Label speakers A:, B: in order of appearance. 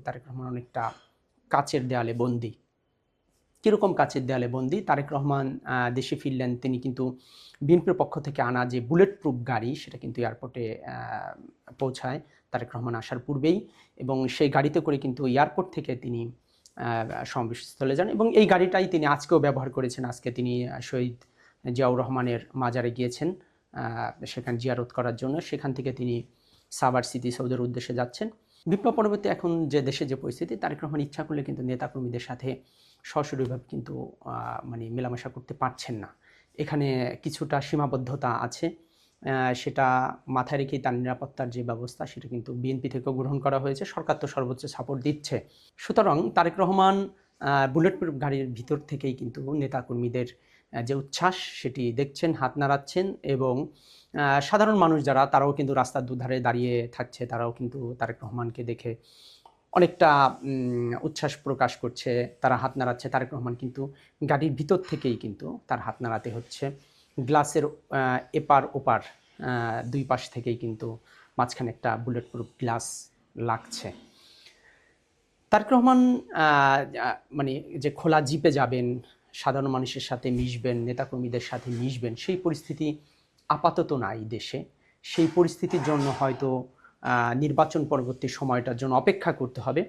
A: তারেক রহমান অনেকটা কাচের দেয়ালে বন্দী। কীরকম কাচের দেয়ালে বন্দী? তারেক রহমান দেশে ফিরলেন, তিনি কিন্তু বিএনপির পক্ষ থেকে আনা যে বুলেট প্রুফ গাড়ি সেটা কিন্তু এয়ারপোর্টে পৌঁছায় তারেক রহমান আসার পূর্বেই, এবং সেই গাড়িতে করে কিন্তু এয়ারপোর্ট থেকে তিনি সমাবেশস্থলে যান, এবং এই গাড়িটাই তিনি আজকেও ব্যবহার করেছেন। আজকে তিনি শহীদ জিয়াউর রহমানের মাজারে গিয়েছেন সেখানে জিয়ারত করার জন্য। সেখান থেকে তিনি সাভার সিটি সৌধের উদ্দেশ্যে যাচ্ছেন। বিপ্লব পরবর্তী এখন যে দেশে যে পরিস্থিতি, তারেক রহমান ইচ্ছা করলে কিন্তু নেতাকর্মীদের সাথে সরাসরিভাবে কিন্তু মানে মেলামেশা করতে পারছেন না। এখানে কিছুটা সীমাবদ্ধতা আছে, সেটা মাথায় রেখেই তার নিরাপত্তার যে ব্যবস্থা সেটা কিন্তু বিএনপি থেকেও গ্রহণ করা হয়েছে। সরকার তো সর্বোচ্চ সাপোর্ট দিচ্ছে। সুতরাং তারেক রহমান বুলেট প্রুফ গাড়ির ভিতর থেকেই কিন্তু নেতাকর্মীদের যে উচ্ছ্বাস সেটি দেখছেন, হাত নাড়াচ্ছেন, এবং সাধারণ মানুষ যারা তারাও কিন্তু রাস্তার দুধারে দাঁড়িয়ে থাকছে, তারাও কিন্তু তারেক রহমানকে দেখে অনেকটা উচ্ছ্বাস প্রকাশ করছে, তারা হাত নাড়াচ্ছে। তারেক রহমান কিন্তু গাড়ির ভিতর থেকেই কিন্তু তার হাত নাড়াতে হচ্ছে। গ্লাসের এপার ওপার দুই পাশ থেকেই কিন্তু মাঝখানে একটা বুলেট প্রুফ গ্লাস লাগছে। তারেক রহমান মানে যে খোলা জিপে যাবেন, সাধারণ মানুষের সাথে মিশবেন, নেতাকর্মীদের সাথে মিশবেন, সেই পরিস্থিতি আপাতত নাই দেশে। সেই পরিস্থিতির জন্য হয়তো নির্বাচন পরবর্তী সময়টার জন্য অপেক্ষা করতে হবে।